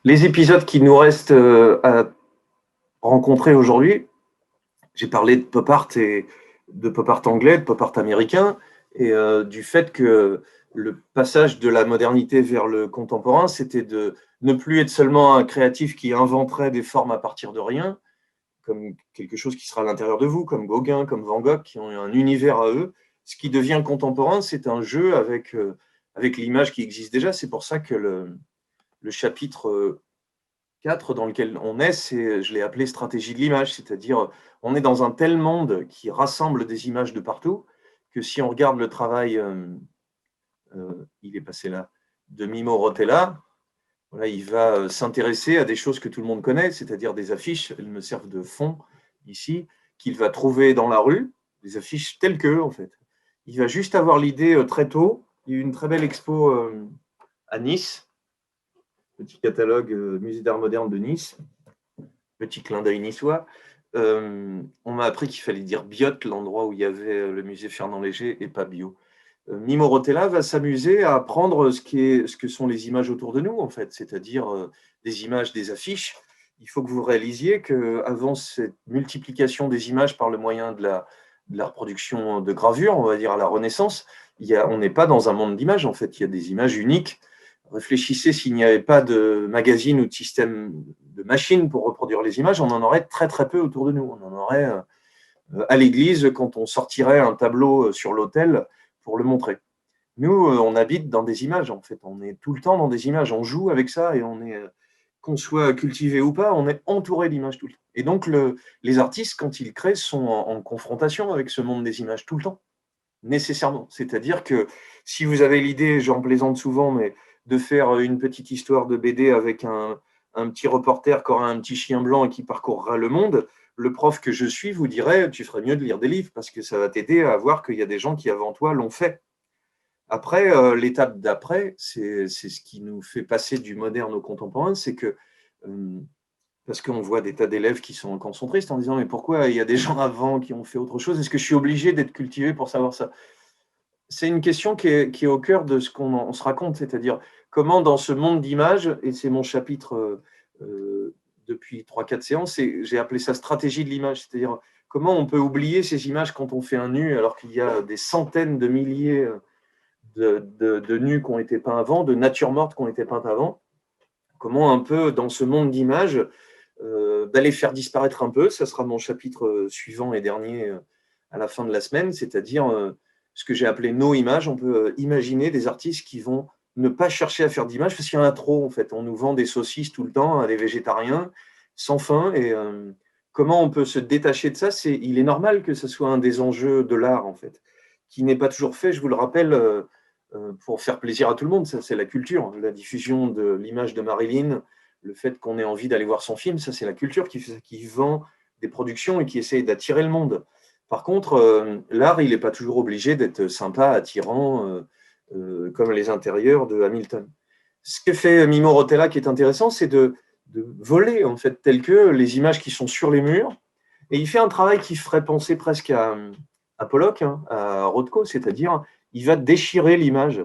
Les épisodes qui nous restent à rencontrer aujourd'hui, j'ai parlé de pop art et de pop art anglais, de pop art américain, et du fait que le passage de la modernité vers le contemporain, c'était de ne plus être seulement un créatif qui inventerait des formes à partir de rien, comme quelque chose qui sera à l'intérieur de vous, comme Gauguin, comme Van Gogh, qui ont un univers à eux. Ce qui devient contemporain, c'est un jeu avec l'image qui existe déjà. C'est pour ça que le chapitre 4 dans lequel on est, je l'ai appelé stratégie de l'image, c'est-à-dire on est dans un tel monde qui rassemble des images de partout que si on regarde le travail, il est passé là, de Mimo Rotella, voilà, il va s'intéresser à des choses que tout le monde connaît, c'est-à-dire des affiches, elles me servent de fond ici, qu'il va trouver dans la rue, des affiches telles que, en fait. Il va juste avoir l'idée très tôt. Il y a eu une très belle expo à Nice, petit catalogue Musée d'art moderne de Nice, petit clin d'œil niçois. On m'a appris qu'il fallait dire Biot, l'endroit où il y avait le musée Fernand Léger, et pas Bio. Mimo Rotella va s'amuser à prendre ce que sont les images autour de nous, en fait, c'est-à-dire des images, des affiches. Il faut que vous réalisiez qu'avant cette multiplication des images par le moyen de la reproduction de gravure, on va dire à la Renaissance, on n'est pas dans un monde d'images, en fait. Il y a des images uniques. Réfléchissez, s'il n'y avait pas de magazine ou de système de machines pour reproduire les images, on en aurait très très peu autour de nous. On en aurait à l'église quand on sortirait un tableau sur l'autel pour le montrer. Nous, on habite dans des images, en fait. On est tout le temps dans des images. On joue avec ça et qu'on soit cultivé ou pas, on est entouré d'images tout le temps. Et donc, les artistes, quand ils créent, sont en confrontation avec ce monde des images tout le temps, nécessairement. C'est-à-dire que si vous avez l'idée, j'en plaisante souvent, mais de faire une petite histoire de BD avec un petit reporter qui aura un petit chien blanc et qui parcourra le monde, le prof que je suis vous dirait tu ferais mieux de lire des livres parce que ça va t'aider à voir qu'il y a des gens qui avant toi l'ont fait. Après, l'étape d'après, c'est ce qui nous fait passer du moderne au contemporain, c'est que parce qu'on voit des tas d'élèves qui sont concentristes en disant mais pourquoi il y a des gens avant qui ont fait autre chose? Est-ce que je suis obligé d'être cultivé pour savoir ça? C'est une question qui est au cœur de ce qu'on se raconte, c'est-à-dire comment dans ce monde d'images, et c'est mon chapitre depuis 3-4 séances, et j'ai appelé ça stratégie de l'image, c'est-à-dire comment on peut oublier ces images quand on fait un nu alors qu'il y a des centaines de milliers de nus qui ont été peints avant, de natures mortes qui ont été peintes avant, comment un peu dans ce monde d'images d'aller faire disparaître un peu, ça sera mon chapitre suivant et dernier à la fin de la semaine, c'est-à-dire ce que j'ai appelé nos images. On peut imaginer des artistes qui vont ne pas chercher à faire d'images parce qu'il y en a trop, en fait. On nous vend des saucisses tout le temps à des végétariens sans fin. Et comment on peut se détacher de ça? Il est normal que ce soit un des enjeux de l'art, en fait, qui n'est pas toujours fait, je vous le rappelle, pour faire plaisir à tout le monde. Ça, c'est la culture. La diffusion de l'image de Marilyn, le fait qu'on ait envie d'aller voir son film, ça, c'est la culture qui vend des productions et qui essaye d'attirer le monde. Par contre, l'art, il n'est pas toujours obligé d'être sympa, attirant, comme les intérieurs de Hamilton. Ce que fait Mimo Rotella qui est intéressant, c'est de voler, en fait, tel que les images qui sont sur les murs. Et il fait un travail qui ferait penser presque à Pollock, hein, à Rothko, c'est-à-dire il va déchirer l'image,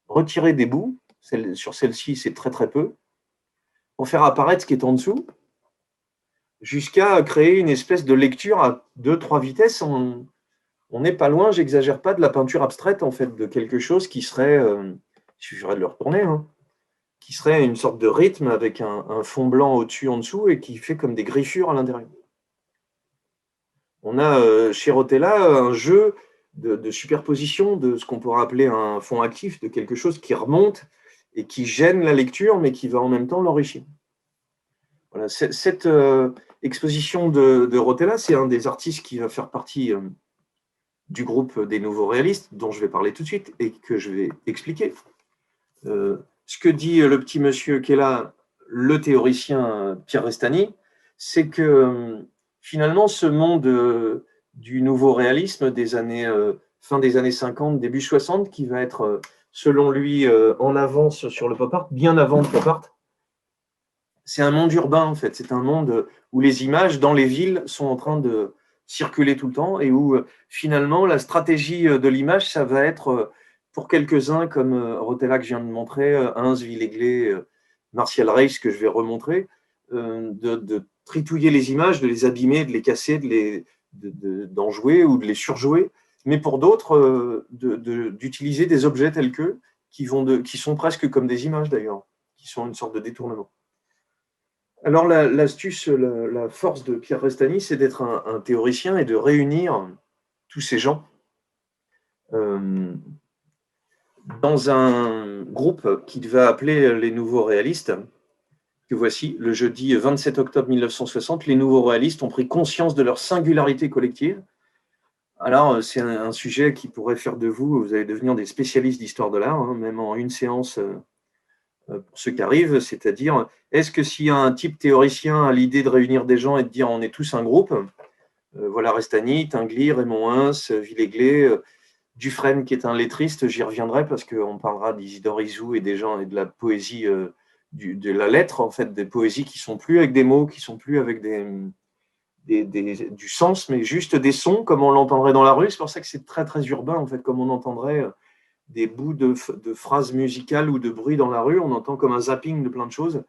retirer des bouts, sur celle-ci, c'est très très peu, pour faire apparaître ce qui est en dessous, jusqu'à créer une espèce de lecture à 2-3 vitesses. On n'est pas loin, j'exagère pas, de la peinture abstraite, en fait, de quelque chose qui serait, il suffirait de le retourner, hein, qui serait une sorte de rythme avec un fond blanc au-dessus, en dessous, et qui fait comme des griffures à l'intérieur. On a chez Rotella un jeu de superposition de ce qu'on pourrait appeler un fond actif, de quelque chose qui remonte et qui gêne la lecture, mais qui va en même temps l'enrichir. Voilà, cette exposition de Rotella, c'est un des artistes qui va faire partie du groupe des nouveaux réalistes, dont je vais parler tout de suite et que je vais expliquer. Ce que dit le petit monsieur qui est là, le théoricien Pierre Restani, c'est que finalement, ce monde du nouveau réalisme des années, fin des années 50, début 60, qui va être, selon lui, en avance sur le pop art, bien avant le pop art, c'est un monde urbain, en fait. C'est un monde où les images dans les villes sont en train de circuler tout le temps et où finalement, la stratégie de l'image, ça va être, pour quelques-uns, comme Rotella que je viens de montrer, Ins, Villeglé, Martial Race que je vais remontrer, de tritouiller les images, de les abîmer, de les casser, d'en jouer ou de les surjouer, mais pour d'autres, d'utiliser des objets tels qu'eux, qui sont presque comme des images d'ailleurs, qui sont une sorte de détournement. Alors l'astuce, la force de Pierre Restany, c'est d'être un théoricien et de réunir tous ces gens dans un groupe qu'il va appeler les Nouveaux Réalistes, que voici. Le jeudi 27 octobre 1960, les Nouveaux Réalistes ont pris conscience de leur singularité collective. Alors, c'est un sujet qui pourrait faire de vous allez devenir des spécialistes d'histoire de l'art, hein, même en une séance pour ceux qui arrivent, c'est-à-dire, est-ce que si un type théoricien a l'idée de réunir des gens et de dire on est tous un groupe, voilà Restany, Tinguely, Raymond Hins, Villègle, Dufresne qui est un lettriste, j'y reviendrai parce qu'on parlera d'Isidore Isou et des gens et de la poésie, de la lettre, en fait, des poésies qui ne sont plus avec des mots, qui ne sont plus avec du sens, mais juste des sons, comme on l'entendrait dans la rue. C'est pour ça que c'est très, très urbain, en fait, comme on entendrait des bouts de phrases musicales ou de bruit dans la rue. On entend comme un zapping de plein de choses.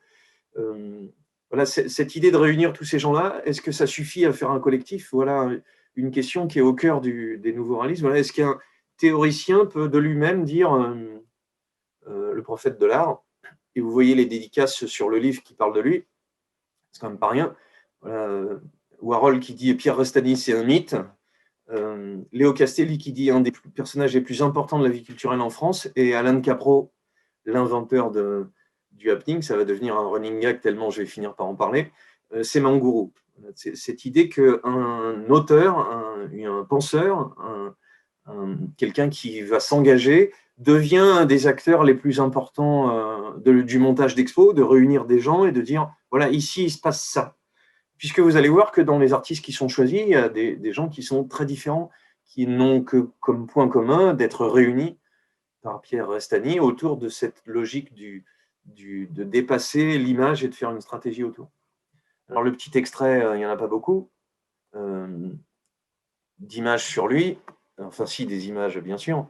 Voilà, cette idée de réunir tous ces gens-là, est-ce que ça suffit à faire un collectif? Voilà une question qui est au cœur des nouveaux réalistes. Voilà, est-ce qu'un théoricien peut de lui-même dire le prophète de l'art, et vous voyez les dédicaces sur le livre qui parle de lui, c'est quand même pas rien. Voilà, Warhol qui dit Pierre Restany, c'est un mythe. Léo Castelli qui dit un des personnages les plus importants de la vie culturelle en France, et Alan Capro, l'inventeur du happening, ça va devenir un running gag tellement je vais finir par en parler, c'est Mangourou. Cette idée qu'un auteur, un penseur, quelqu'un qui va s'engager, devient un des acteurs les plus importants du montage d'expo, de réunir des gens et de dire, voilà, ici, il se passe ça. Puisque vous allez voir que dans les artistes qui sont choisis, il y a des gens qui sont très différents, qui n'ont que comme point commun d'être réunis par Pierre Restany autour de cette logique de dépasser l'image et de faire une stratégie autour. Alors le petit extrait, il n'y en a pas beaucoup, d'images sur lui, enfin si, des images bien sûr.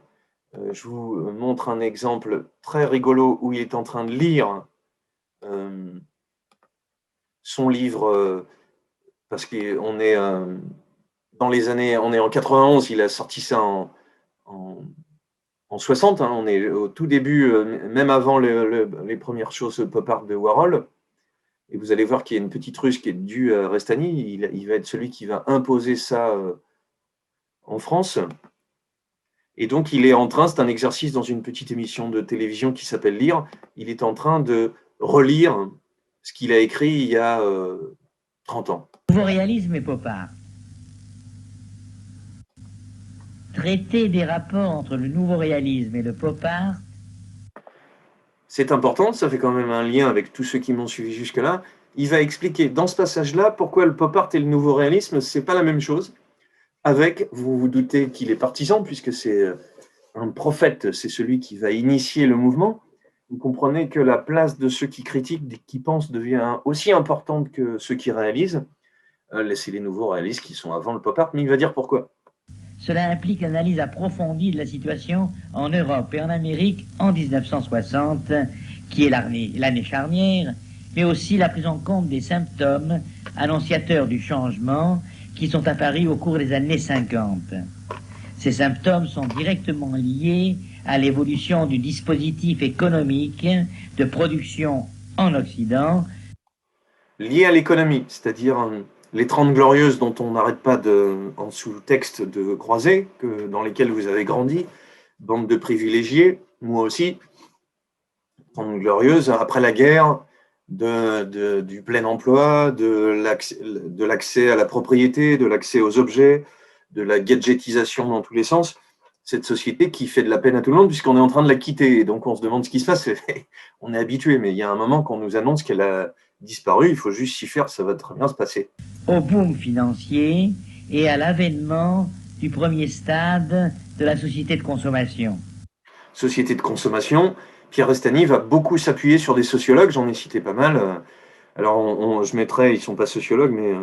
Je vous montre un exemple très rigolo où il est en train de lire son livre, parce qu'on est dans les années, on est en 91, il a sorti ça en 60, hein, on est au tout début, même avant les premières choses pop art de Warhol. Et vous allez voir qu'il y a une petite russe qui est due à Restany. Il va être celui qui va imposer ça en France. Et donc, il est en train, c'est un exercice dans une petite émission de télévision qui s'appelle Lire, il est en train de relire ce qu'il a écrit il y a 30 ans. Nouveau réalisme et pop art. Traiter des rapports entre le nouveau réalisme et le pop art. C'est important, ça fait quand même un lien avec tous ceux qui m'ont suivi jusque-là. Il va expliquer dans ce passage-là pourquoi le pop art et le nouveau réalisme, c'est pas la même chose. Avec, vous vous doutez qu'il est partisan, puisque c'est un prophète, c'est celui qui va initier le mouvement. Vous comprenez que la place de ceux qui critiquent, qui pensent, devient aussi importante que ceux qui réalisent. C'est les nouveaux réalistes qui sont avant le pop art, mais il va dire pourquoi. Cela implique l'analyse approfondie de la situation en Europe et en Amérique en 1960, qui est l'année charnière, mais aussi la prise en compte des symptômes annonciateurs du changement qui sont apparus au cours des années 50. Ces symptômes sont directement liés à l'évolution du dispositif économique de production en Occident. Liés à l'économie, c'est-à-dire les 30 glorieuses dont on n'arrête pas en sous-texte de croiser, dans lesquelles vous avez grandi, bande de privilégiés, moi aussi, 30 glorieuses, après la guerre, du plein emploi, de l'accès à la propriété, de l'accès aux objets, de la gadgetisation dans tous les sens, cette société qui fait de la peine à tout le monde puisqu'on est en train de la quitter. Et donc on se demande ce qui se passe. On est habitué, mais il y a un moment qu'on nous annonce qu'elle a disparu, il faut juste s'y faire, ça va très bien se passer. Au boom financier et à l'avènement du premier stade de la société de consommation. Société de consommation, Pierre Restany va beaucoup s'appuyer sur des sociologues, j'en ai cité pas mal. Alors je mettrai, ils ne sont pas sociologues, mais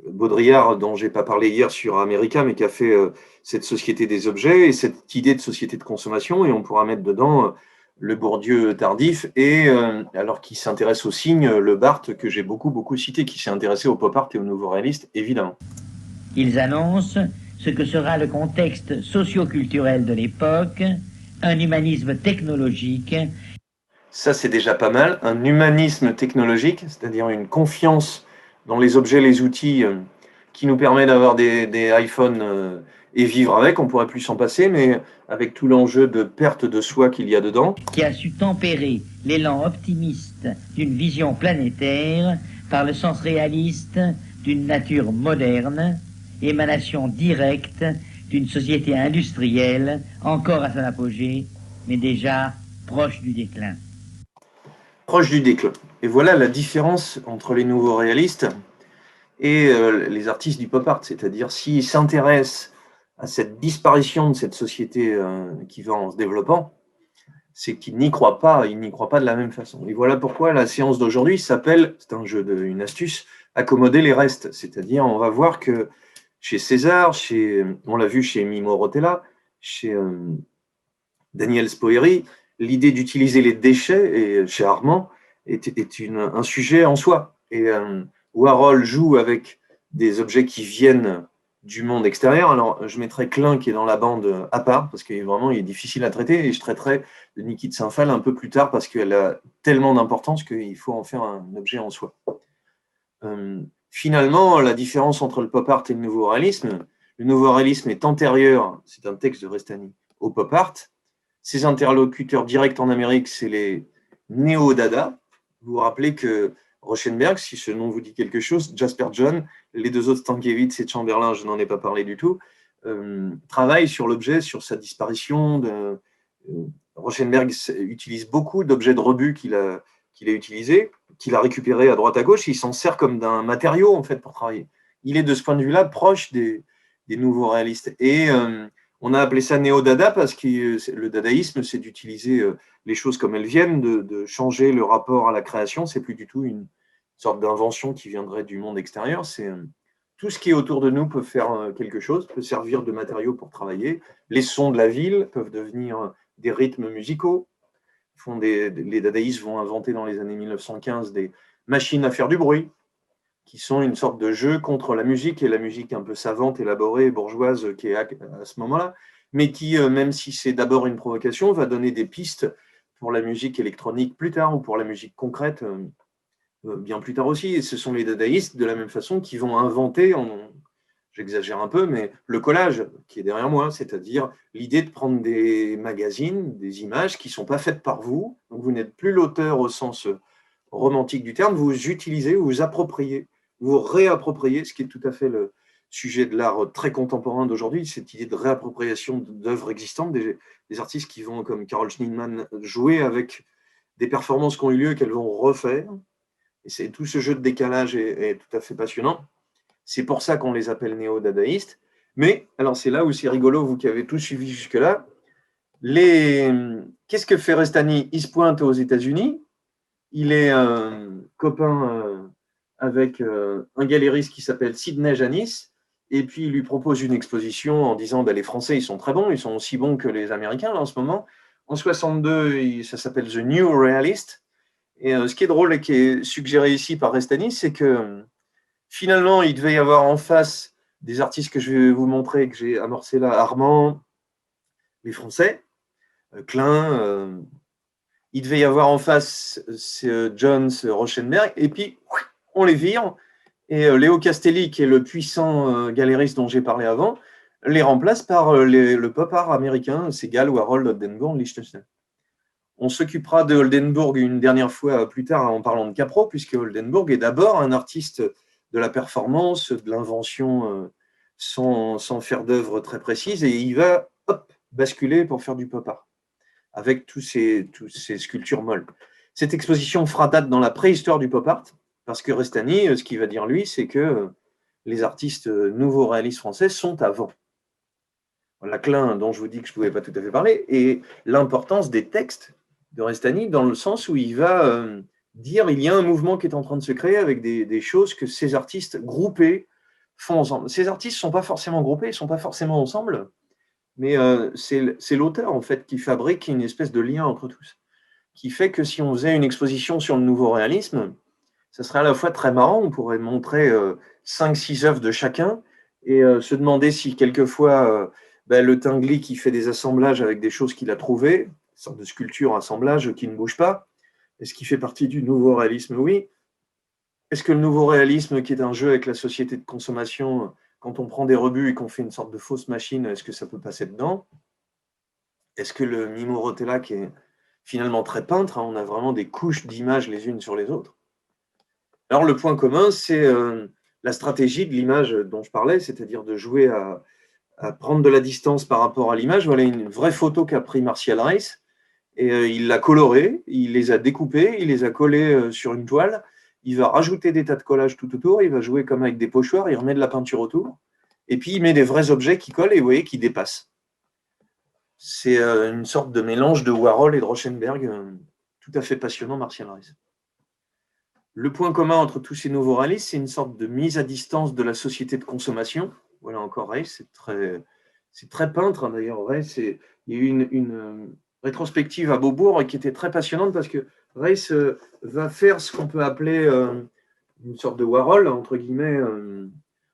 Baudrillard, dont je n'ai pas parlé hier sur America, mais qui a fait cette société des objets et cette idée de société de consommation, et on pourra mettre dedans le Bourdieu tardif, et alors qu'il s'intéresse au signe, le Barthes, que j'ai beaucoup cité, qui s'est intéressé au pop art et au nouveau réaliste, évidemment. Ils annoncent ce que sera le contexte socio-culturel de l'époque, un humanisme technologique. Ça, c'est déjà pas mal. Un humanisme technologique, c'est-à-dire une confiance dans les objets, les outils qui nous permet d'avoir des iPhones et vivre avec. On pourrait plus s'en passer, mais avec tout l'enjeu de perte de soi qu'il y a dedans. Qui a su tempérer l'élan optimiste d'une vision planétaire par le sens réaliste d'une nature moderne, émanation directe d'une société industrielle encore à son apogée, mais déjà proche du déclin. Proche du déclin. Et voilà la différence entre les nouveaux réalistes et les artistes du pop art. C'est-à-dire, s'ils s'intéressent à cette disparition de cette société qui va en se développant, c'est qu'ils n'y croient pas, ils n'y croient pas de la même façon. Et voilà pourquoi la séance d'aujourd'hui s'appelle, c'est un jeu, une astuce, accommoder les restes. C'est-à-dire, on va voir que chez César, on l'a vu chez Mimo Rotella, chez Daniel Spoeri, l'idée d'utiliser les déchets, et chez Armand, est un sujet en soi. Et Warhol joue avec des objets qui viennent du monde extérieur. Alors, je mettrai Klein qui est dans la bande à part, parce qu'il vraiment, il est difficile à traiter, et je traiterai de Niki de Saint-Phal un peu plus tard, parce qu'elle a tellement d'importance qu'il faut en faire un objet en soi. Finalement, la différence entre le pop art et le nouveau réalisme est antérieur, c'est un texte de Restani, au pop art. Ses interlocuteurs directs en Amérique, c'est les néo-dada. Vous vous rappelez que Rauschenberg, si ce nom vous dit quelque chose, Jasper John, les deux autres, Stankiewicz et Chamberlain, je n'en ai pas parlé du tout, travaillent sur l'objet, sur sa disparition. Rauschenberg utilise beaucoup d'objets de rebut qu'il a utilisés, qu'il a récupérés à droite à gauche. Il s'en sert comme d'un matériau en fait pour travailler. Il est de ce point de vue-là proche des nouveaux réalistes. Et on a appelé ça néo-dada parce que le dadaïsme, c'est d'utiliser les choses comme elles viennent, de changer le rapport à la création. C'est plus du tout une sorte d'invention qui viendrait du monde extérieur. C'est tout ce qui est autour de nous peut faire quelque chose, peut servir de matériau pour travailler. Les sons de la ville peuvent devenir des rythmes musicaux. Les dadaïstes vont inventer dans les années 1915 des machines à faire du bruit, qui sont une sorte de jeu contre la musique, et la musique un peu savante, élaborée, bourgeoise, qui est à ce moment-là, mais qui, même si c'est d'abord une provocation, va donner des pistes pour la musique électronique plus tard, ou pour la musique concrète bien plus tard aussi. Et ce sont les dadaïstes, de la même façon, qui vont inventer, j'exagère un peu, mais le collage qui est derrière moi, c'est-à-dire l'idée de prendre des magazines, des images qui ne sont pas faites par vous, donc vous n'êtes plus l'auteur au sens romantique du terme, vous utilisez, vous appropriez, vous réappropriez, ce qui est tout à fait le sujet de l'art très contemporain d'aujourd'hui, cette idée de réappropriation d'œuvres existantes, des artistes qui vont, comme Carol Schneemann, jouer avec des performances qui ont eu lieu, qu'elles vont refaire. Et tout ce jeu de décalage est tout à fait passionnant. C'est pour ça qu'on les appelle néo-dadaïstes. Mais, alors c'est là où c'est rigolo, vous qui avez tout suivi jusque-là, qu'est-ce que fait Restani? Il se pointe aux États-Unis, il est copain avec un galériste qui s'appelle Sidney Janis, et puis il lui propose une exposition en disant les Français, ils sont très bons, ils sont aussi bons que les Américains là, en ce moment. En 1962, ça s'appelle The New Realist. Et ce qui est drôle et qui est suggéré ici par Restani, c'est que finalement, il devait y avoir en face des artistes que je vais vous montrer, que j'ai amorcé là, Armand, les Français, Klein, il devait y avoir en face Jones, Rauschenberg, et puis on les vire, et Léo Castelli, qui est le puissant galériste dont j'ai parlé avant, les remplace par le pop art américain, Segal, Warhol, Oldenburg, Lichtenstein. On s'occupera de Oldenburg une dernière fois plus tard en parlant de Capro, puisque Oldenburg est d'abord un artiste de la performance, de l'invention sans faire d'œuvre très précise, et il va basculer pour faire du pop art, avec toutes ces sculptures molles. Cette exposition fera date dans la préhistoire du pop art, parce que Restani, ce qu'il va dire lui, c'est que les artistes nouveaux réalistes français sont avant. La Klein, dont je vous dis que je ne pouvais pas tout à fait parler, et l'importance des textes de Restani, dans le sens où il va dire il y a un mouvement qui est en train de se créer avec des choses que ces artistes groupés font ensemble. Ces artistes ne sont pas forcément groupés, ils ne sont pas forcément ensemble, mais c'est l'auteur en fait qui fabrique une espèce de lien entre tous. qui fait que si on faisait une exposition sur le nouveau réalisme, ça serait à la fois très marrant, on pourrait montrer 5-6 œuvres de chacun et se demander si quelquefois le Tinguely qui fait des assemblages avec des choses qu'il a trouvées, une sorte de sculpture, assemblage qui ne bouge pas, est-ce qu'il fait partie du nouveau réalisme? Oui. Est-ce que le nouveau réalisme, qui est un jeu avec la société de consommation, quand on prend des rebuts et qu'on fait une sorte de fausse machine, est-ce que ça peut passer dedans? Est-ce que le Mimo Rotella, qui est finalement très peintre, on a vraiment des couches d'images les unes sur les autres? Alors, le point commun, c'est la stratégie de l'image dont je parlais, c'est-à-dire de jouer à prendre de la distance par rapport à l'image. Voilà une vraie photo qu'a pris Martial Reiss, et il l'a colorée, il les a découpées, il les a collées sur une toile, il va rajouter des tas de collages tout autour, il va jouer comme avec des pochoirs, il remet de la peinture autour, et puis il met des vrais objets qui collent et vous voyez qui dépassent. C'est une sorte de mélange de Warhol et de Rauschenberg, tout à fait passionnant, Martial Reiss. Le point commun entre tous ces nouveaux réalistes, c'est une sorte de mise à distance de la société de consommation. Voilà encore Reiss, c'est très peintre d'ailleurs. Reiss, il y a eu une rétrospective à Beaubourg qui était très passionnante parce que Reiss va faire ce qu'on peut appeler une sorte de Warhol, entre guillemets,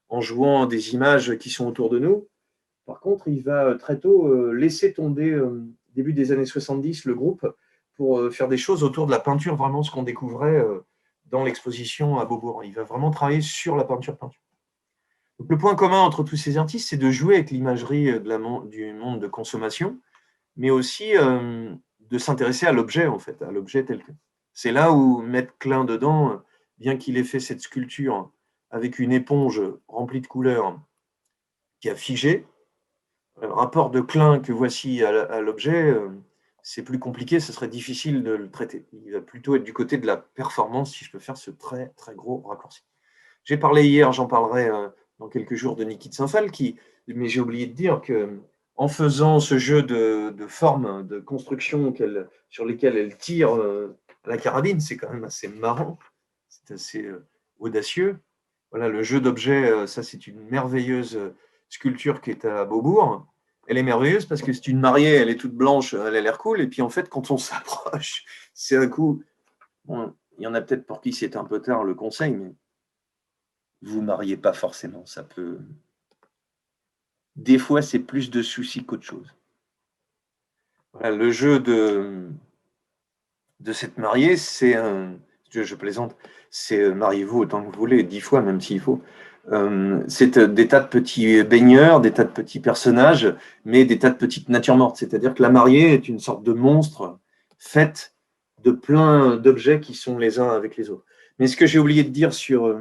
en jouant des images qui sont autour de nous. Par contre, il va très tôt laisser tomber, début des années 70, le groupe pour faire des choses autour de la peinture, vraiment ce qu'on découvrait dans l'exposition à Beaubourg. Il va vraiment travailler sur la peinture. Donc, le point commun entre tous ces artistes, c'est de jouer avec l'imagerie du monde de consommation, mais aussi de s'intéresser à l'objet, en fait, à l'objet tel que. C'est là où mettre Klein dedans, bien qu'il ait fait cette sculpture avec une éponge remplie de couleurs qui a figé, le rapport de Klein que voici à l'objet, c'est plus compliqué, ce serait difficile de le traiter. Il va plutôt être du côté de la performance, si je peux faire ce très, très gros raccourci. J'ai parlé hier, j'en parlerai dans quelques jours, de Niki de Saint-Phal, mais j'ai oublié de dire qu'en faisant ce jeu de formes, de construction sur lesquelles elle tire à la carabine, c'est quand même assez marrant, c'est assez audacieux. Voilà, le jeu d'objets, ça c'est une merveilleuse sculpture qui est à Beaubourg. Elle est merveilleuse parce que c'est une mariée, elle est toute blanche, elle a l'air cool, et puis en fait, quand on s'approche, c'est un coup. Bon, il y en a peut-être pour qui c'est un peu tard le conseil, mais vous ne mariez pas forcément, ça peut. Des fois, c'est plus de soucis qu'autre chose. Voilà, le jeu de cette mariée, c'est un. Je plaisante, c'est mariez-vous autant que vous voulez, 10 fois même s'il faut. C'est des tas de petits baigneurs, des tas de petits personnages, mais des tas de petites natures mortes. C'est-à-dire que la mariée est une sorte de monstre faite de plein d'objets qui sont les uns avec les autres. Mais ce que j'ai oublié de dire sur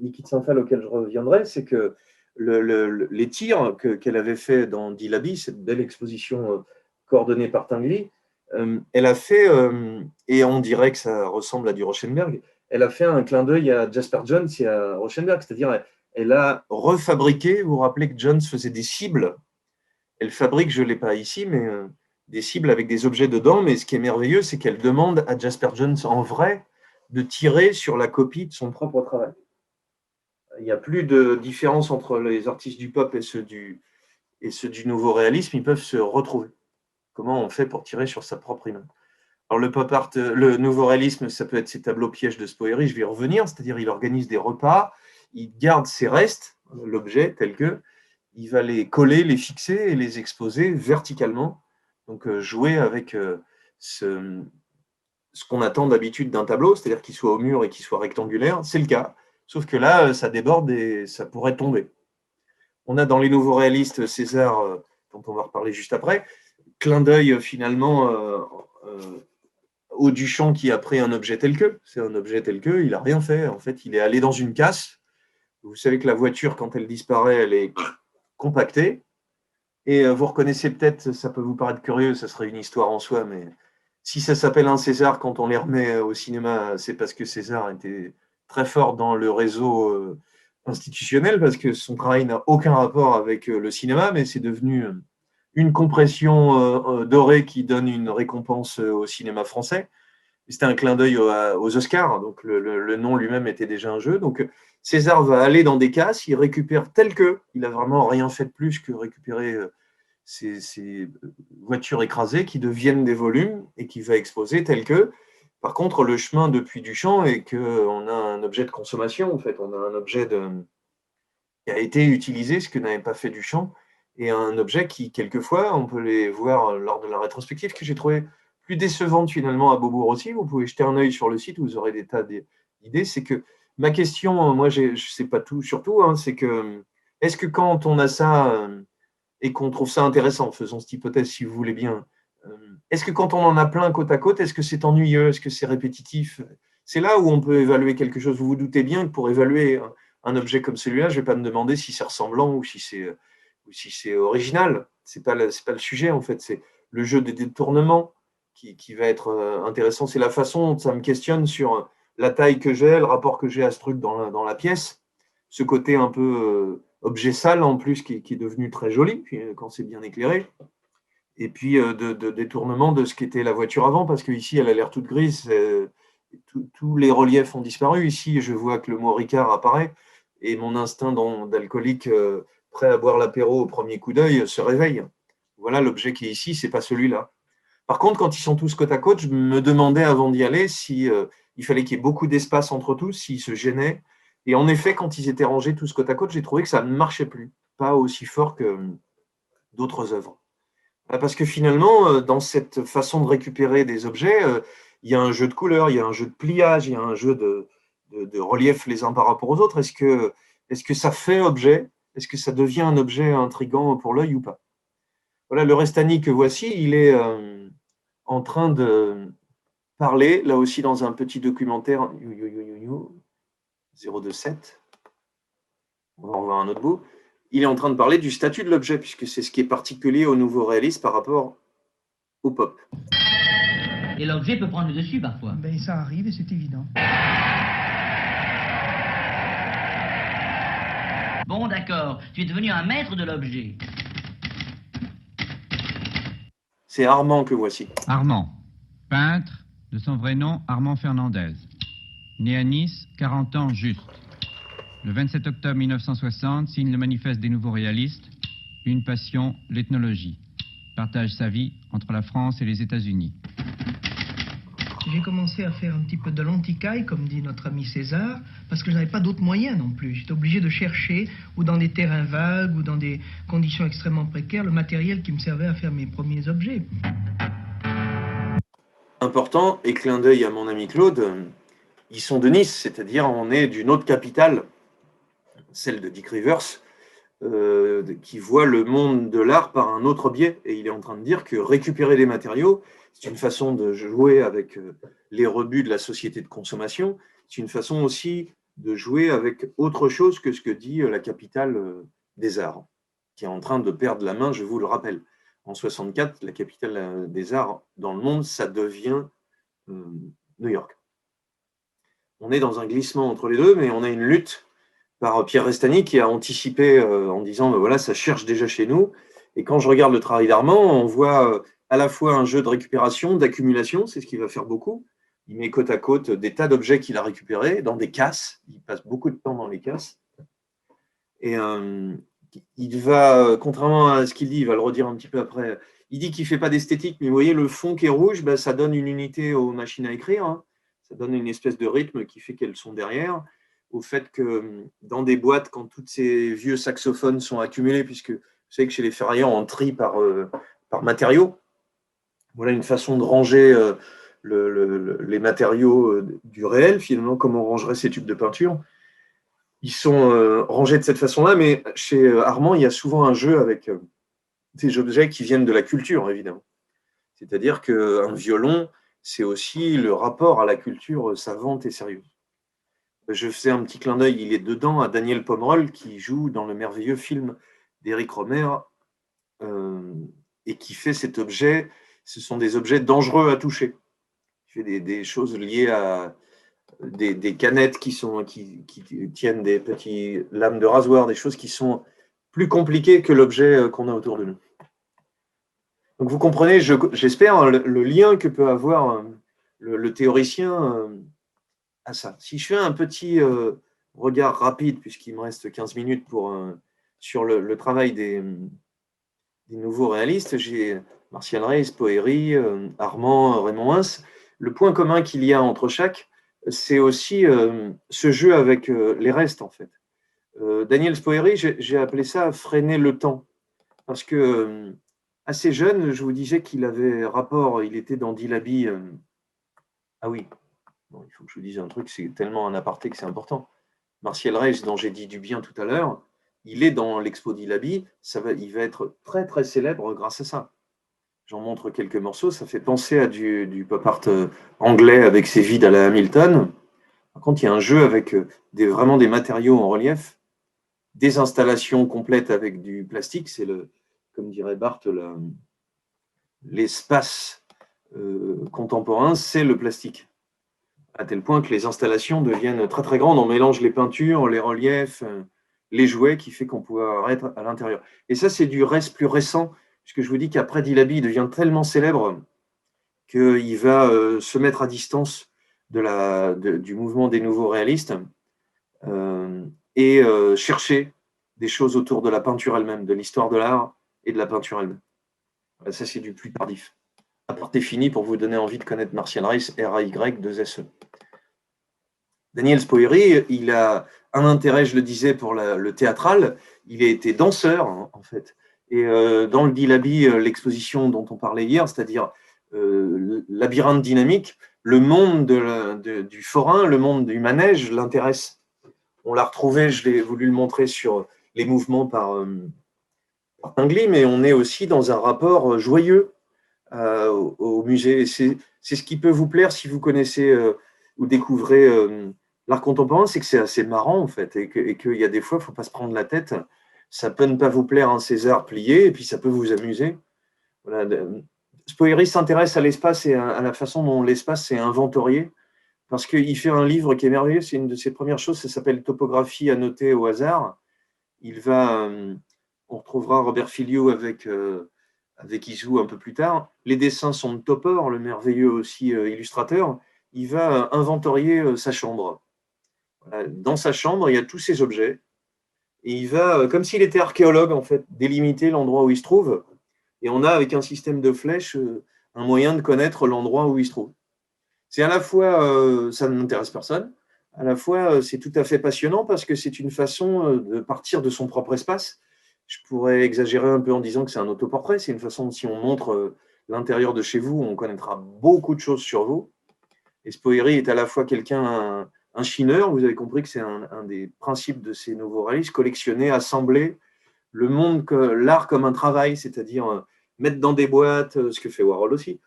Niki de Saint-Phal, auquel je reviendrai, c'est que les tirs qu'elle avait fait dans Dilabi, cette belle exposition coordonnée par Tinguely, elle a fait, et on dirait que ça ressemble à du Rauschenberg, elle a fait un clin d'œil à Jasper Johns et à Rauschenberg, c'est-à-dire elle a refabriqué, vous vous rappelez que Johns faisait des cibles, elle fabrique, je ne l'ai pas ici, mais des cibles avec des objets dedans, mais ce qui est merveilleux, c'est qu'elle demande à Jasper Johns en vrai de tirer sur la copie de son propre travail. Il n'y a plus de différence entre les artistes du pop et ceux du nouveau réalisme, ils peuvent se retrouver. Comment on fait pour tirer sur sa propre image? Alors le pop art, le nouveau réalisme, ça peut être ces tableaux pièges de Spoeri, je vais y revenir, c'est-à-dire il organise des repas, il garde ses restes, l'objet tel que, il va les coller, les fixer et les exposer verticalement, donc jouer avec ce qu'on attend d'habitude d'un tableau, c'est-à-dire qu'il soit au mur et qu'il soit rectangulaire, c'est le cas, sauf que là, ça déborde et ça pourrait tomber. On a dans les nouveaux réalistes César, dont on va reparler juste après, clin d'œil finalement au Duchamp qui a pris un objet tel que. C'est un objet tel que, il n'a rien fait. En fait, il est allé dans une casse. Vous savez que la voiture, quand elle disparaît, elle est compactée. Et vous reconnaissez peut-être, ça peut vous paraître curieux, ça serait une histoire en soi, mais si ça s'appelle un César quand on les remet au cinéma, c'est parce que César était très fort dans le réseau institutionnel, parce que son travail n'a aucun rapport avec le cinéma, mais c'est devenu une compression dorée qui donne une récompense au cinéma français. C'était un clin d'œil aux Oscars, donc le nom lui-même était déjà un jeu. Donc César va aller dans des casses, il récupère tel que, il n'a vraiment rien fait de plus que récupérer ces voitures écrasées qui deviennent des volumes et qui va exposer tel que. Par contre, le chemin depuis Duchamp est qu'on a un objet de consommation, en fait, on a un objet qui a été utilisé, ce que n'avait pas fait Duchamp, et un objet qui, quelquefois, on peut les voir lors de la rétrospective, que j'ai trouvé plus décevante finalement à Beaubourg aussi. Vous pouvez jeter un œil sur le site, vous aurez des tas d'idées. C'est que ma question, moi, je ne sais pas tout, surtout, hein, c'est que est-ce que quand on a ça et qu'on trouve ça intéressant, faisons cette hypothèse si vous voulez bien, est-ce que quand on en a plein côte à côte, est-ce que c'est ennuyeux, est-ce que c'est répétitif? C'est là où on peut évaluer quelque chose. Vous vous doutez bien que pour évaluer un objet comme celui-là, je ne vais pas me demander si c'est ressemblant ou si c'est original. Ce n'est pas le sujet, en fait. C'est le jeu des détournements qui va être intéressant. C'est la façon dont ça me questionne sur la taille que j'ai, le rapport que j'ai à ce truc dans la pièce. Ce côté un peu objet sale, en plus, qui est devenu très joli quand c'est bien éclairé. Et puis de détournement de ce qu'était la voiture avant, parce qu'ici, elle a l'air toute grise. Tous les reliefs ont disparu. Ici, je vois que le mot Ricard apparaît et mon instinct d'alcoolique prêt à boire l'apéro au premier coup d'œil se réveille. Voilà, l'objet qui est ici, ce n'est pas celui-là. Par contre, quand ils sont tous côte à côte, je me demandais avant d'y aller si il fallait qu'il y ait beaucoup d'espace entre tous, s'ils se gênaient. Et en effet, quand ils étaient rangés tous côte à côte, j'ai trouvé que ça ne marchait plus, pas aussi fort que d'autres œuvres. Parce que finalement, dans cette façon de récupérer des objets, il y a un jeu de couleurs, il y a un jeu de pliage, il y a un jeu de relief les uns par rapport aux autres. Est-ce que ça fait objet? Est-ce que ça devient un objet intriguant pour l'œil ou pas? Voilà, le Restani que voici, il est en train de parler, là aussi dans un petit documentaire 027. On va en voir un autre bout. Il est en train de parler du statut de l'objet, puisque c'est ce qui est particulier au nouveau réalisme par rapport au pop. Et l'objet peut prendre le dessus parfois. Ben, ça arrive et c'est évident. Bon, d'accord, tu es devenu un maître de l'objet. C'est Armand que voici. Armand, peintre, de son vrai nom Armand Fernandez. Né à Nice, 40 ans juste. Le 27 octobre 1960, signe le manifeste des nouveaux réalistes, une passion, l'ethnologie. Partage sa vie entre la France et les États-Unis. J'ai commencé à faire un petit peu de l'antiquaille, comme dit notre ami César, parce que je n'avais pas d'autres moyens non plus. J'étais obligé de chercher, ou dans des terrains vagues, ou dans des conditions extrêmement précaires, le matériel qui me servait à faire mes premiers objets. Important, et clin d'œil à mon ami Claude, ils sont de Nice, c'est-à-dire on est d'une autre capitale, celle de Dick Rivers, qui voit le monde de l'art par un autre biais. Et il est en train de dire que récupérer des matériaux, c'est une façon de jouer avec les rebuts de la société de consommation. C'est une façon aussi de jouer avec autre chose que ce que dit la capitale des arts, qui est en train de perdre la main, je vous le rappelle. En 64, la capitale des arts dans le monde, ça devient New York. On est dans un glissement entre les deux, mais on a une lutte par Pierre Restani qui a anticipé en disant voilà, ça cherche déjà chez nous. Et quand je regarde le travail d'Armand, on voit à la fois un jeu de récupération, d'accumulation, c'est ce qu'il va faire beaucoup. Il met côte à côte des tas d'objets qu'il a récupérés dans des casses. Il passe beaucoup de temps dans les casses. Et il va, contrairement à ce qu'il dit, il va le redire un petit peu après, il dit qu'il ne fait pas d'esthétique, mais vous voyez, le fond qui est rouge, ben, ça donne une unité aux machines à écrire. Hein. Ça donne une espèce de rythme qui fait qu'elles sont derrière. Au fait que dans des boîtes, quand tous ces vieux saxophones sont accumulés, puisque vous savez que chez les ferrailleurs, on trie par matériaux. Voilà une façon de ranger les matériaux du réel, finalement, comme on rangerait ces tubes de peinture. Ils sont rangés de cette façon-là, mais chez Armand, il y a souvent un jeu avec des objets qui viennent de la culture, évidemment. C'est-à-dire qu'un violon, c'est aussi le rapport à la culture savante et sérieuse. Je faisais un petit clin d'œil, il est dedans, à Daniel Pomerol, qui joue dans le merveilleux film d'Éric Romer et qui fait cet objet. Ce sont des objets dangereux à toucher. Il fait des choses liées à des canettes qui tiennent des petits lames de rasoir, des choses qui sont plus compliquées que l'objet qu'on a autour de nous. Donc vous comprenez, j'espère, le lien que peut avoir le théoricien à ça. Si je fais un petit regard rapide, puisqu'il me reste 15 minutes sur le travail nouveaux réalistes, j'ai Martial Rey, Spoerry, Armand, Raymond Ins. Le point commun qu'il y a entre chaque, c'est aussi ce jeu avec les restes, en fait. Daniel Spoerry, j'ai appelé ça freiner le temps. Parce que assez jeune, je vous disais qu'il avait rapport, il était dans Dilaby. Ah oui, bon, il faut que je vous dise un truc, c'est tellement un aparté que c'est important. Martial Rey, dont j'ai dit du bien tout à l'heure, il est dans l'Expo Dilaby, il va être très très célèbre grâce à ça. J'en montre quelques morceaux, ça fait penser à du pop art anglais avec ses vides à la Hamilton. Par contre, il y a un jeu avec vraiment des matériaux en relief, des installations complètes avec du plastique, c'est comme dirait Barthes, l'espace contemporain, c'est le plastique. À tel point que les installations deviennent très très grandes. On mélange les peintures, les reliefs, les jouets, qui fait qu'on peut être à l'intérieur. Et ça, c'est du reste plus récent, puisque je vous dis qu'après Dilaby, il devient tellement célèbre qu'il va se mettre à distance du mouvement des nouveaux réalistes et chercher des choses autour de la peinture elle-même, de l'histoire de l'art et de la peinture elle-même. Ça, c'est du plus tardif. Aparté fini pour vous donner envie de connaître Martial Rey, R-A-Y-2-S-E. Daniel Spoerry, il a un intérêt, je le disais, pour le théâtral. Il a été danseur, hein, en fait. Et dans le Dilaby, l'exposition dont on parlait hier, c'est-à-dire labyrinthe dynamique, le monde du forain, le monde du manège l'intéresse. On l'a retrouvé, je l'ai voulu le montrer sur les mouvements par Tinguely, mais on est aussi dans un rapport joyeux au musée. C'est ce qui peut vous plaire si vous connaissez ou découvrez l'art contemporain, c'est que c'est assez marrant en fait, et qu'il y a des fois, il ne faut pas se prendre la tête. Ça peut ne pas vous plaire un César plié, et puis ça peut vous amuser. Voilà. Spoerry s'intéresse à l'espace et à la façon dont l'espace est inventorié, parce qu'il fait un livre qui est merveilleux, c'est une de ses premières choses, ça s'appelle Topographie annotée au hasard. On retrouvera Robert Filliou avec Isou un peu plus tard. Les dessins sont de Topor, le merveilleux aussi illustrateur. Il va inventorier sa chambre. Voilà. Dans sa chambre, il y a tous ces objets. Et il va, comme s'il était archéologue, en fait, délimiter l'endroit où il se trouve. Et on a, avec un système de flèches, un moyen de connaître l'endroit où il se trouve. C'est à la fois, ça n'intéresse personne, à la fois, c'est tout à fait passionnant parce que c'est une façon de partir de son propre espace. Je pourrais exagérer un peu en disant que c'est un autoportrait. C'est une façon, si on montre l'intérieur de chez vous, on connaîtra beaucoup de choses sur vous. Et Spoerry est à la fois un chineur. Vous avez compris que c'est un des principes de ces nouveaux réalistes, collectionner, assembler le monde, l'art comme un travail, c'est-à-dire mettre dans des boîtes, ce que fait Warhol aussi,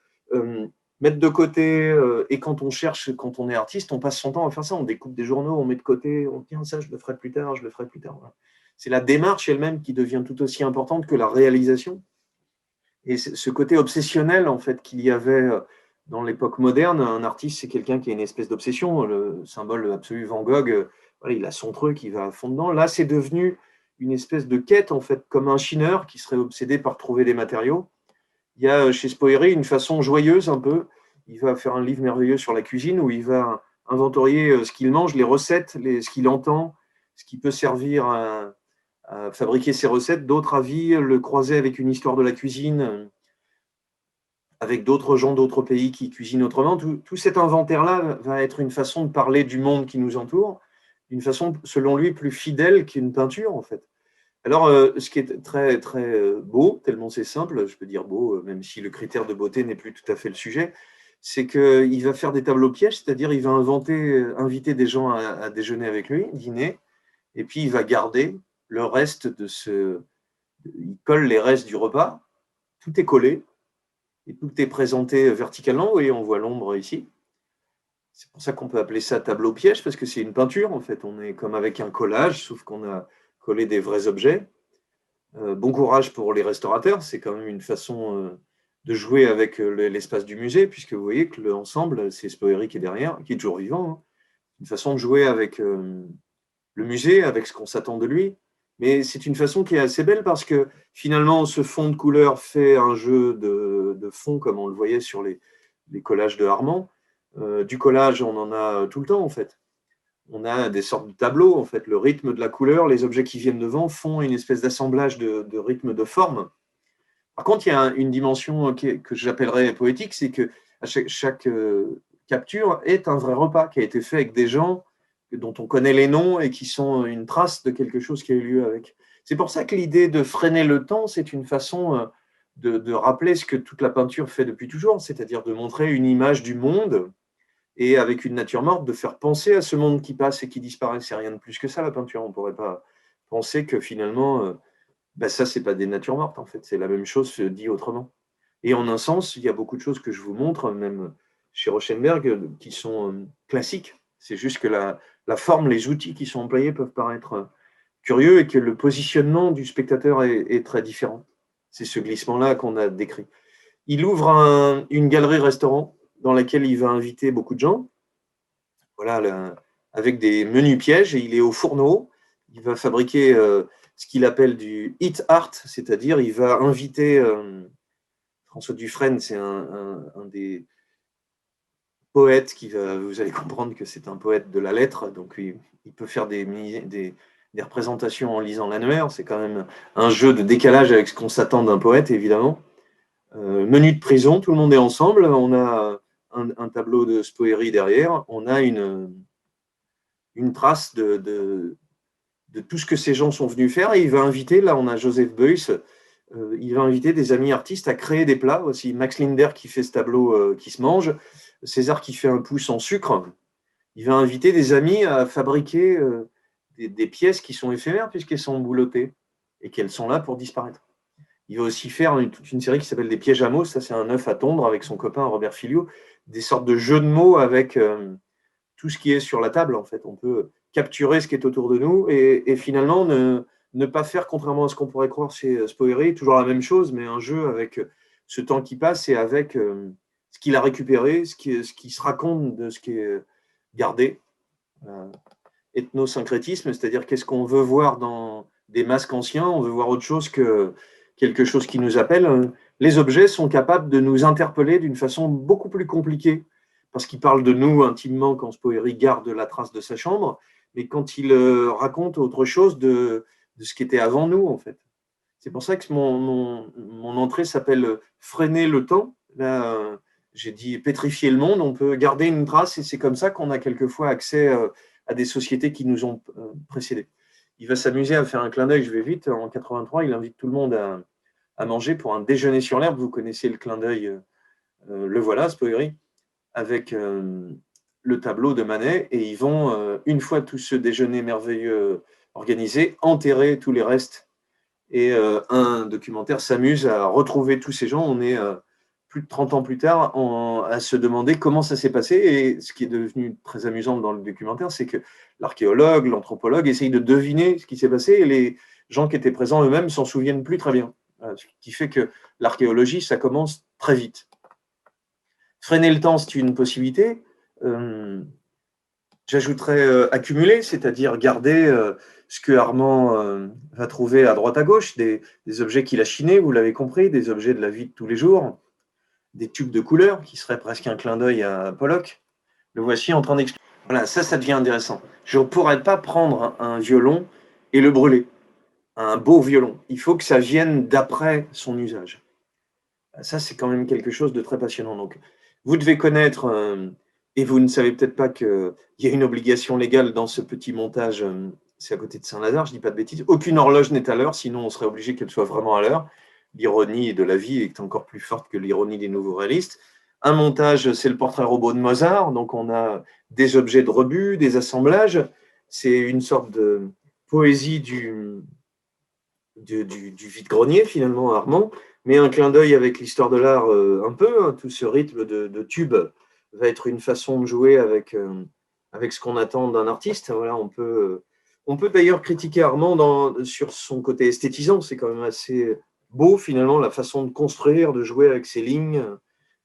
mettre de côté, et quand on cherche, quand on est artiste, on passe son temps à faire ça, on découpe des journaux, on met de côté, on dit ça, je le ferai plus tard, je le ferai plus tard. Voilà. C'est la démarche elle-même qui devient tout aussi importante que la réalisation. Et ce côté obsessionnel, en fait, qu'il y avait dans l'époque moderne, un artiste, c'est quelqu'un qui a une espèce d'obsession. Le symbole absolu Van Gogh, voilà, il a son truc, il va à fond dedans. Là, c'est devenu une espèce de quête, en fait, comme un chineur qui serait obsédé par trouver des matériaux. Il y a chez Spoerry une façon joyeuse un peu. Il va faire un livre merveilleux sur la cuisine où il va inventorier ce qu'il mange, les recettes, ce qu'il entend, ce qui peut servir à fabriquer ses recettes. D'autres avis, le croiser avec une histoire de la cuisine, avec d'autres gens d'autres pays qui cuisinent autrement. Tout cet inventaire-là va être une façon de parler du monde qui nous entoure, d'une façon, selon lui, plus fidèle qu'une peinture, en fait. Alors, ce qui est très, très beau, tellement c'est simple, je peux dire beau, même si le critère de beauté n'est plus tout à fait le sujet, c'est qu'il va faire des tableaux pièges, c'est-à-dire il va inviter des gens à déjeuner avec lui, dîner, et puis il va garder le reste il colle les restes du repas, tout est collé, et tout est présenté verticalement. Vous voyez, on voit l'ombre ici. C'est pour ça qu'on peut appeler ça tableau piège, parce que c'est une peinture, en fait. On est comme avec un collage, sauf qu'on a collé des vrais objets. Bon courage pour les restaurateurs, c'est quand même une façon de jouer avec l'espace du musée, puisque vous voyez que l'ensemble, c'est Spoerry qui est derrière, qui est toujours vivant. Hein. Une façon de jouer avec le musée, avec ce qu'on s'attend de lui. Mais c'est une façon qui est assez belle parce que finalement, ce fond de couleur fait un jeu de fond, comme on le voyait sur les collages de Armand. Du collage, on en a tout le temps, en fait. On a des sortes de tableaux, en fait. Le rythme de la couleur, les objets qui viennent devant font une espèce d'assemblage de rythme de forme. Par contre, il y a une dimension que j'appellerais poétique, c'est que chaque capture est un vrai repas qui a été fait avec des gens dont on connaît les noms et qui sont une trace de quelque chose qui a eu lieu avec. C'est pour ça que l'idée de freiner le temps, c'est une façon de rappeler ce que toute la peinture fait depuis toujours, c'est-à-dire de montrer une image du monde et avec une nature morte, de faire penser à ce monde qui passe et qui disparaît. C'est rien de plus que ça, la peinture. On ne pourrait pas penser que finalement, ça, ce n'est pas des natures mortes, en fait. C'est la même chose dit autrement. Et en un sens, il y a beaucoup de choses que je vous montre, même chez Rauschenberg, qui sont classiques. C'est juste que la forme, les outils qui sont employés peuvent paraître curieux et que le positionnement du spectateur est très différent. C'est ce glissement-là qu'on a décrit. Il ouvre une galerie-restaurant dans laquelle il va inviter beaucoup de gens, voilà, avec des menus pièges, et il est au fourneau. Il va fabriquer ce qu'il appelle du hit art, c'est-à-dire il va inviter François Dufresne, c'est un des poètes vous allez comprendre que c'est un poète de la lettre, donc il peut faire des représentations en lisant l'annuaire. C'est quand même un jeu de décalage avec ce qu'on s'attend d'un poète, évidemment. Menu de prison, tout le monde est ensemble. On a un tableau de Spoeri derrière. On a une trace de tout ce que ces gens sont venus faire. Et il va inviter, là, on a Joseph Beuys, il va inviter des amis artistes à créer des plats. Aussi Max Linder qui fait ce tableau qui se mange, César qui fait un pouce en sucre. Il va inviter des amis à fabriquer des pièces qui sont éphémères puisqu'elles sont boulottées et qu'elles sont là pour disparaître. Il va aussi faire toute une série qui s'appelle des pièges à mots. Ça, c'est un œuf à tondre avec son copain Robert Filliot. Des sortes de jeux de mots avec tout ce qui est sur la table, en fait. On peut capturer ce qui est autour de nous et finalement ne pas faire, contrairement à ce qu'on pourrait croire chez Spoeri, toujours la même chose, mais un jeu avec ce temps qui passe et avec ce qu'il a récupéré, ce qui se raconte de ce qui est gardé. Ethnosyncrétisme, c'est-à-dire qu'est-ce qu'on veut voir dans des masques anciens, on veut voir autre chose que quelque chose qui nous appelle. Les objets sont capables de nous interpeller d'une façon beaucoup plus compliquée, parce qu'ils parlent de nous intimement quand Spoeri garde la trace de sa chambre, mais quand il raconte autre chose de ce qui était avant nous, en fait. C'est pour ça que mon entrée s'appelle « Freiner le temps ». Là, j'ai dit « Pétrifier le monde ». On peut garder une trace et c'est comme ça qu'on a quelquefois accès à des sociétés qui nous ont précédés. Il va s'amuser à faire un clin d'œil, je vais vite. En 83, il invite tout le monde à manger pour un déjeuner sur l'herbe. Vous connaissez le clin d'œil, le voilà, Spoeri, avec le tableau de Manet. Et ils vont, une fois tout ce déjeuner merveilleux organisé, enterrer tous les restes. Et un documentaire s'amuse à retrouver tous ces gens. On est plus de 30 ans plus tard à se demander comment ça s'est passé. Et ce qui est devenu très amusant dans le documentaire, c'est que l'archéologue, l'anthropologue essayent de deviner ce qui s'est passé et les gens qui étaient présents eux-mêmes s'en souviennent plus très bien. Ce qui fait que l'archéologie, ça commence très vite. Freiner le temps, c'est une possibilité. J'ajouterais accumuler, c'est-à-dire garder ce que Armand va trouver à droite à gauche, des objets qu'il a chinés, vous l'avez compris, des objets de la vie de tous les jours, des tubes de couleurs qui seraient presque un clin d'œil à Pollock. Le voici en train d'expliquer. Voilà, ça devient intéressant. Je ne pourrais pas prendre un violon et le brûler, un beau violon. Il faut que ça vienne d'après son usage. Ça, c'est quand même quelque chose de très passionnant. Donc, vous devez connaître, et vous ne savez peut-être pas qu'il y a une obligation légale dans ce petit montage, c'est à côté de Saint-Lazare, je ne dis pas de bêtises. Aucune horloge n'est à l'heure, sinon on serait obligé qu'elle soit vraiment à l'heure. L'ironie de la vie est encore plus forte que l'ironie des nouveaux réalistes. Un montage, c'est le portrait robot de Mozart, donc on a des objets de rebut, des assemblages. C'est une sorte de poésie du vide-grenier, finalement, Armand, mais un clin d'œil avec l'histoire de l'art un peu. Hein, tout ce rythme de tube va être une façon de jouer avec ce qu'on attend d'un artiste. Voilà, on peut d'ailleurs critiquer Armand sur son côté esthétisant. C'est quand même assez beau, finalement, la façon de construire, de jouer avec ses lignes,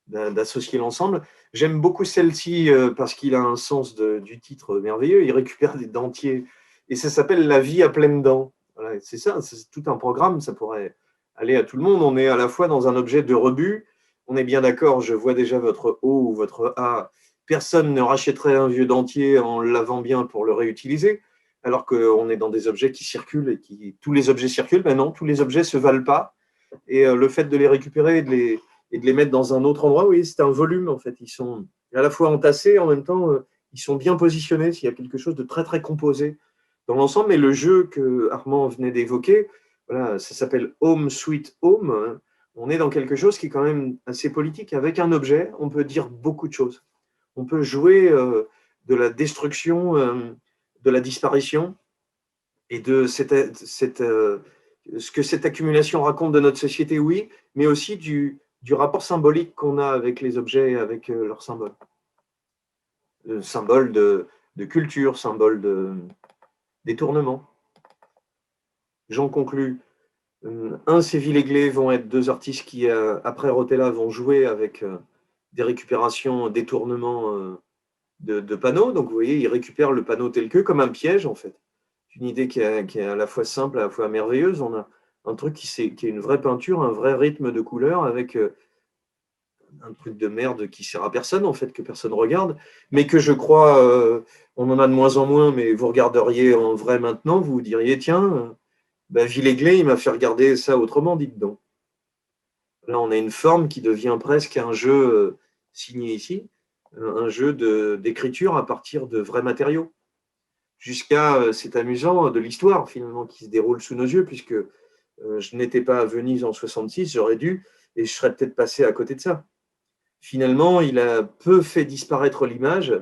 d'associer l'ensemble. J'aime beaucoup celle-ci parce qu'il a un sens du titre merveilleux. Il récupère des dentiers et ça s'appelle « La vie à pleines dents ». Voilà, c'est ça, c'est tout un programme, ça pourrait aller à tout le monde. On est à la fois dans un objet de rebut. On est bien d'accord, je vois déjà votre O ou votre A. Personne ne rachèterait un vieux dentier en le lavant bien pour le réutiliser, alors qu'on est dans des objets qui circulent et tous les objets circulent. Ben non, tous les objets ne se valent pas. Et le fait de les récupérer et de les mettre dans un autre endroit, oui, c'est un volume en fait. Ils sont à la fois entassés, en même temps, ils sont bien positionnés. Il y a quelque chose de très très composé dans l'ensemble. Mais le jeu que Armand venait d'évoquer, voilà, ça s'appelle Home Sweet Home. On est dans quelque chose qui est quand même assez politique. Avec un objet, on peut dire beaucoup de choses. On peut jouer de la destruction, de la disparition et de ce que cette accumulation raconte de notre société, oui, mais aussi du rapport symbolique qu'on a avec les objets et avec leurs symboles. Symbole de culture, symbole de détournement. J'en conclus. Ces Villéglet vont être deux artistes qui, après Rotella, vont jouer avec des récupérations, détournements de panneaux. Donc, vous voyez, ils récupèrent le panneau tel que, comme un piège, en fait. C'est une idée qui est à la fois simple, à la fois merveilleuse. On a un truc qui est une vraie peinture, un vrai rythme de couleur, avec un truc de merde qui sert à personne, en fait, que personne regarde, mais que je crois, on en a de moins en moins, mais vous regarderiez en vrai maintenant, vous vous diriez, tiens, Villéglet, il m'a fait regarder ça autrement, dites donc. Là, on a une forme qui devient presque un jeu signé ici, un jeu d'écriture à partir de vrais matériaux. Jusqu'à, c'est amusant, de l'histoire, finalement, qui se déroule sous nos yeux, puisque je n'étais pas à Venise en 66, j'aurais dû, et je serais peut-être passé à côté de ça. Finalement, il a peu fait disparaître l'image.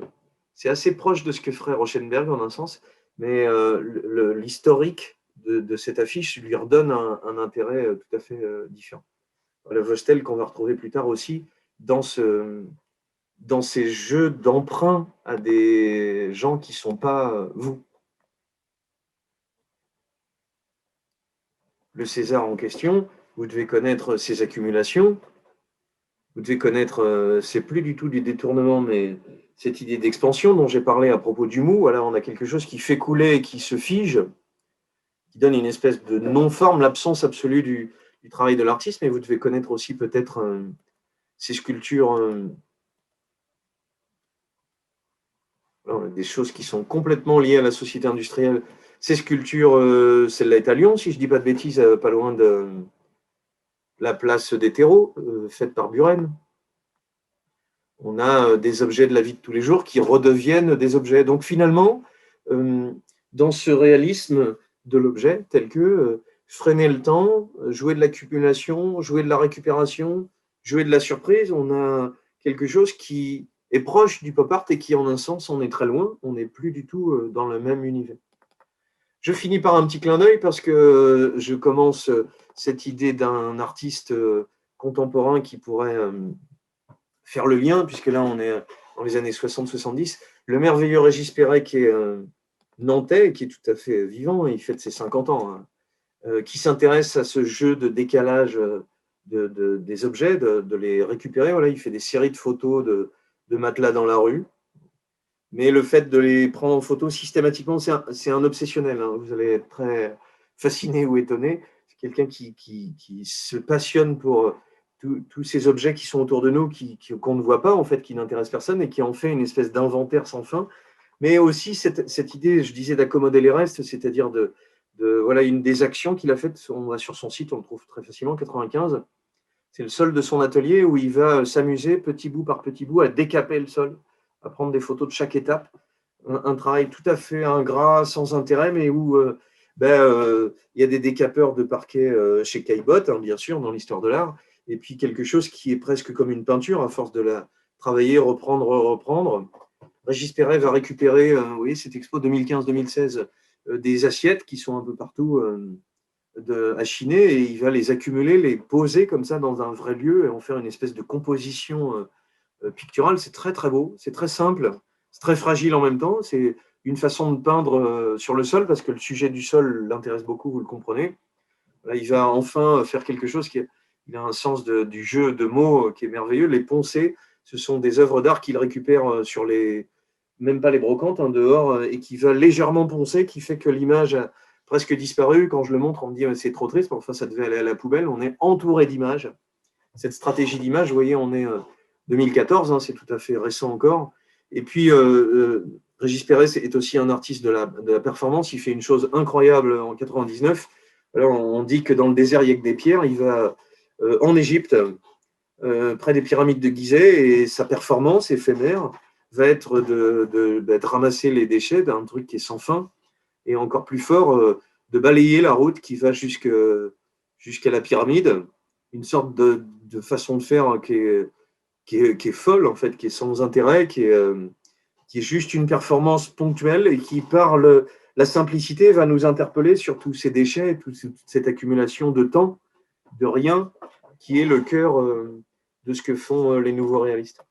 C'est assez proche de ce que ferait Rauschenberg, en un sens, mais l'historique de cette affiche lui redonne un intérêt tout à fait différent. Le Vostell qu'on va retrouver plus tard aussi dans ces jeux d'emprunt à des gens qui ne sont pas vous. Le César en question, vous devez connaître ses accumulations, vous devez connaître, c'est plus du tout du détournement, mais cette idée d'expansion dont j'ai parlé à propos du mou. Voilà, on a quelque chose qui fait couler et qui se fige, qui donne une espèce de non-forme, l'absence absolue du travail de l'artiste, mais vous devez connaître aussi peut-être ces sculptures, des choses qui sont complètement liées à la société industrielle. Ces sculptures, celle-là est à Lyon, si je ne dis pas de bêtises, pas loin de la place des terreaux, faite par Buren. On a des objets de la vie de tous les jours qui redeviennent des objets. Donc finalement, dans ce réalisme de l'objet, tel que freiner le temps, jouer de l'accumulation, jouer de la récupération, jouer de la surprise, on a quelque chose qui est proche du pop art et qui, en un sens, en est très loin. On n'est plus du tout dans le même univers. Je finis par un petit clin d'œil parce que je commence cette idée d'un artiste contemporain qui pourrait faire le lien, puisque là, on est dans les années 60-70. Le merveilleux Régis Perret, qui est nantais, qui est tout à fait vivant, il fête ses 50 ans, qui s'intéresse à ce jeu de décalage des objets, de les récupérer. Voilà, il fait des séries de photos de matelas dans la rue. Mais le fait de les prendre en photo systématiquement, c'est un obsessionnel. Hein. Vous allez être très fasciné ou étonné. C'est quelqu'un qui se passionne pour tous ces objets qui sont autour de nous, qu'on ne voit pas, en fait, qui n'intéressent personne, et qui en fait une espèce d'inventaire sans fin. Mais aussi cette idée, je disais, d'accommoder les restes, c'est-à-dire voilà, une des actions qu'il a faites, on va sur son site, on le trouve très facilement, 95. C'est le sol de son atelier où il va s'amuser, petit bout par petit bout, à décaper le sol, à prendre des photos de chaque étape. Un travail tout à fait ingrat, sans intérêt, mais où il y a des décapeurs de parquet chez Caillebotte, hein, bien sûr, dans l'histoire de l'art, et puis quelque chose qui est presque comme une peinture, à force de la travailler, reprendre. Régis Perret va récupérer, vous voyez, cette expo 2015-2016, des assiettes qui sont un peu partout à chiner, et il va les accumuler, les poser comme ça dans un vrai lieu, et en faire une espèce de composition picturale. C'est très très beau, c'est très simple, c'est très fragile en même temps. C'est une façon de peindre sur le sol, parce que le sujet du sol l'intéresse beaucoup, vous le comprenez. Là, il va enfin faire quelque chose il a un sens du jeu de mots qui est merveilleux. Les poncés, ce sont des œuvres d'art qu'il récupère sur même pas les brocantes, hein, dehors, et qui va légèrement poncer, qui fait que l'image a presque disparu. Quand je le montre, on me dit c'est trop triste, mais enfin ça devait aller à la poubelle. On est entouré d'images. Cette stratégie d'image, vous voyez, on est 2014, hein, c'est tout à fait récent encore. Et puis, Régis Perret est aussi un artiste de la performance. Il fait une chose incroyable en 99. Alors, on dit que dans le désert, il n'y a que des pierres. Il va en Égypte, près des pyramides de Gizeh, et sa performance éphémère va être de ramasser les déchets d'un truc qui est sans fin, et encore plus fort, de balayer la route qui va jusqu'à la pyramide, une sorte de façon de faire qui est folle, en fait, qui est sans intérêt, qui est juste une performance ponctuelle et qui, par la simplicité, va nous interpeller sur tous ces déchets, toute cette accumulation de temps, de rien, qui est le cœur de ce que font les nouveaux réalistes.